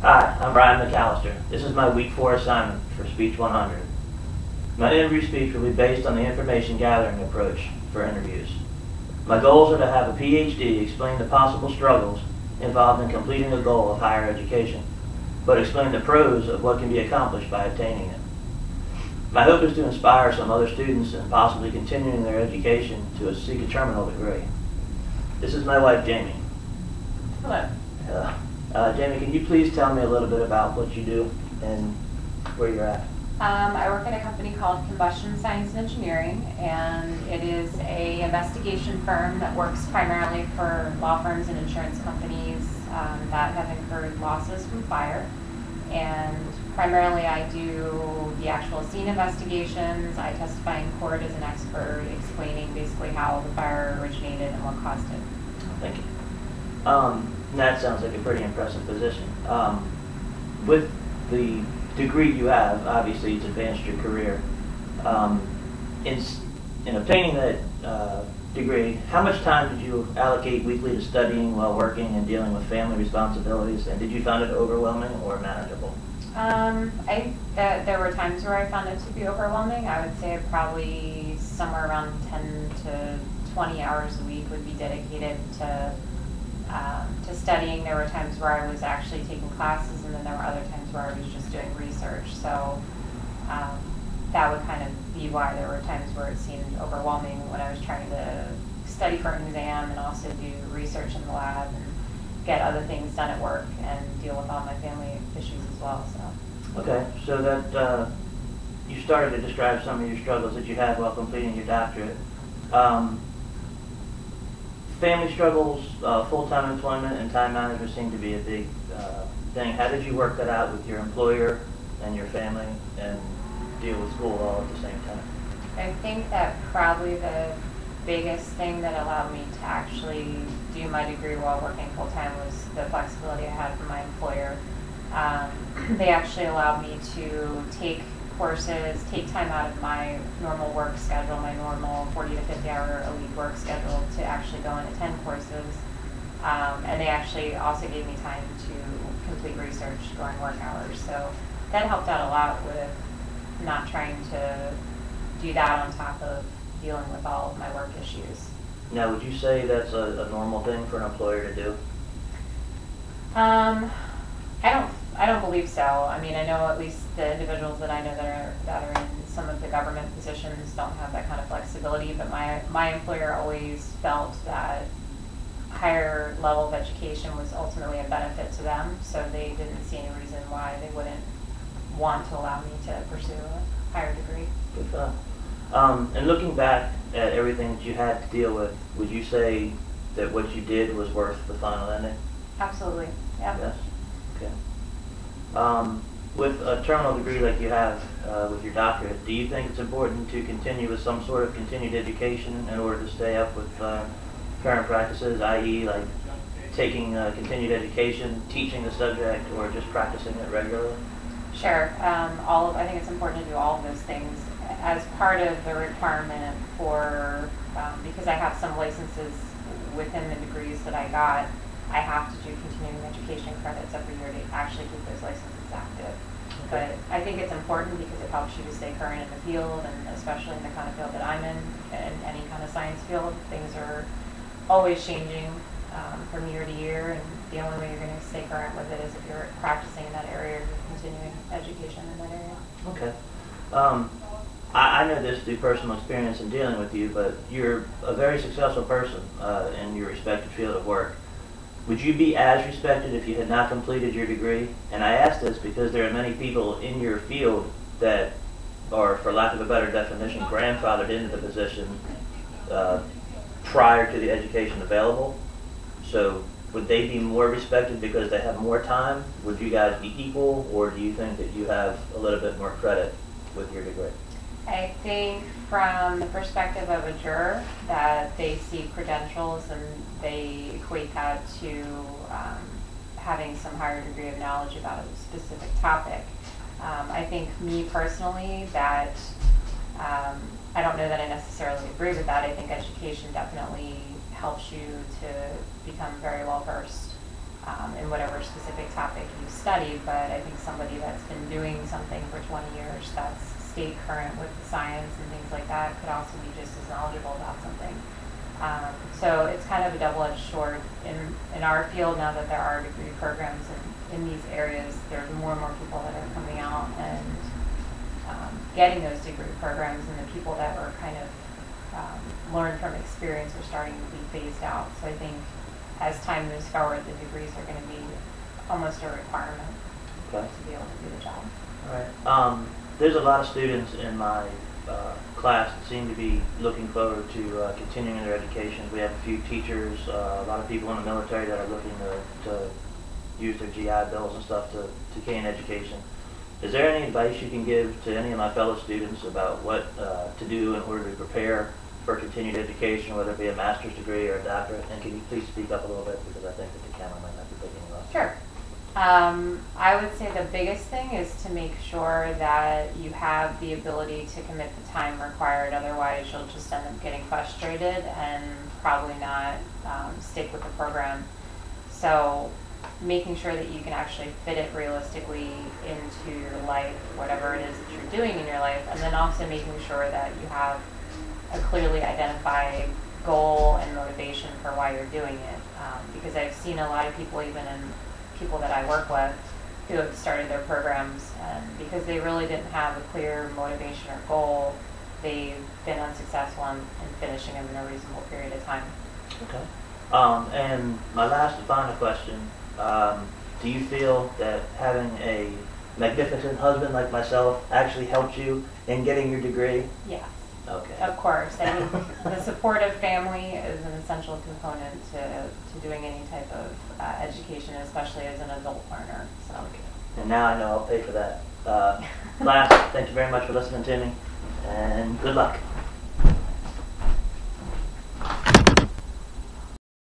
Hi, I'm Brian McAllister. This is my week 4 assignment for Speech 100. My interview speech will be based on the information gathering approach for interviews. My goals are to have a PhD explain the possible struggles involved in completing the goal of higher education, but explain the pros of what can be accomplished by attaining it. My hope is to inspire some other students in possibly continuing their education to seek a terminal degree. This is my wife, Jamie. Hello. Jamie, can you please tell me a little bit about what you do and where you're at? I work at a company called Combustion Science and Engineering, and it is an investigation firm that works primarily for law firms and insurance companies that have incurred losses from fire. And primarily I do the actual scene investigations. I testify in court as an expert explaining basically how the fire originated and what caused it. Thank you. That sounds like a pretty impressive position. With the degree you have, obviously it's advanced your career. In obtaining that degree, how much time did you allocate weekly to studying while working and dealing with family responsibilities, and did you find it overwhelming or manageable? There were times where I found it to be overwhelming. I would say probably somewhere around 10 to 20 hours a week would be dedicated to studying. There were times where I was actually taking classes, and then there were other times where I was just doing research. So that would kind of be why there were times where it seemed overwhelming when I was trying to study for an exam and also do research in the lab and get other things done at work and deal with all my family issues as well. So. Okay, so that you started to describe some of your struggles that you had while completing your doctorate. Family struggles, full-time employment, and time management seem to be a big thing. How did you work that out with your employer and your family and deal with school all at the same time? I think that probably the biggest thing that allowed me to actually do my degree while working full-time was the flexibility I had from my employer. They actually allowed me to take courses, take time out of my normal work schedule, my normal 40 to 50 hour a week work schedule to actually go and attend courses. And they actually also gave me time to complete research during work hours. So that helped out a lot with not trying to do that on top of dealing with all of my work issues. Now, would you say that's a normal thing for an employer to do? I don't believe so. I mean, I know at least the individuals that I know that are in some of the government positions don't have that kind of flexibility, but my employer always felt that higher level of education was ultimately a benefit to them, so they didn't see any reason why they wouldn't want to allow me to pursue a higher degree. Good thought. And looking back at everything that you had to deal with, would you say that what you did was worth the final ending? Absolutely, yeah. Yes? Okay. With a terminal degree like you have with your doctorate, do you think it's important to continue with some sort of continued education in order to stay up with current practices, i.e. like taking continued education, teaching the subject, or just practicing it regularly? Sure. I think it's important to do all of those things as part of the requirement for, because I have some licenses within the degrees that I got, I have to do continuing education credits every year to actually keep those licenses active. Okay. But I think it's important because it helps you to stay current in the field, and especially in the kind of field that I'm in any kind of science field, things are always changing from year to year, and the only way you're going to stay current with it is if you're practicing in that area or continuing education in that area. Okay. I know this through personal experience in dealing with you, but you're a very successful person in your respected field of work. Would you be as respected if you had not completed your degree? And I ask this because there are many people in your field that are, for lack of a better definition, grandfathered into the position prior to the education available. So would they be more respected because they have more time? Would you guys be equal, or do you think that you have a little bit more credit with your degree? I think from the perspective of a juror that they see credentials and they equate that to having some higher degree of knowledge about a specific topic. I think me personally that I don't know that I necessarily agree with that. I think education definitely helps you to become very well versed in whatever specific topic you study, but I think somebody that's been doing something for 20 years that's stayed current with the science and things like that could also be just as knowledgeable about something. So it's kind of a double-edged sword. In our field, now that there are degree programs in these areas, there's more and more people that are coming out and getting those degree programs, and the people that were kind of learned from experience are starting to be phased out. So I think as time moves forward, the degrees are going to be almost a requirement to be able to do the job. All right. There's a lot of students in my class that seem to be looking forward to continuing their education. We have a few teachers, a lot of people in the military that are looking to use their GI bills and stuff to gain education. Is there any advice you can give to any of my fellow students about what to do in order to prepare for continued education, whether it be a master's degree or a doctorate? And can you please speak up a little bit, because I think that the camera might not be picking you up. Sure. I would say the biggest thing is to make sure that you have the ability to commit the time required. Otherwise, you'll just end up getting frustrated and probably not stick with the program. So making sure that you can actually fit it realistically into your life, whatever it is that you're doing in your life, and then also making sure that you have a clearly identified goal and motivation for why you're doing it. Because I've seen a lot of people, even in people that I work with, who have started their programs, and because they really didn't have a clear motivation or goal, they've been unsuccessful in finishing them in a reasonable period of time. Okay. And my last and final question, do you feel that having a magnificent husband like myself actually helped you in getting your degree? Yes. Okay. Of course. I mean, the supportive family is an essential component to doing any type of education, especially as an adult learner. So. Okay. And now I know I'll pay for that. Class, thank you very much for listening to me, and good luck.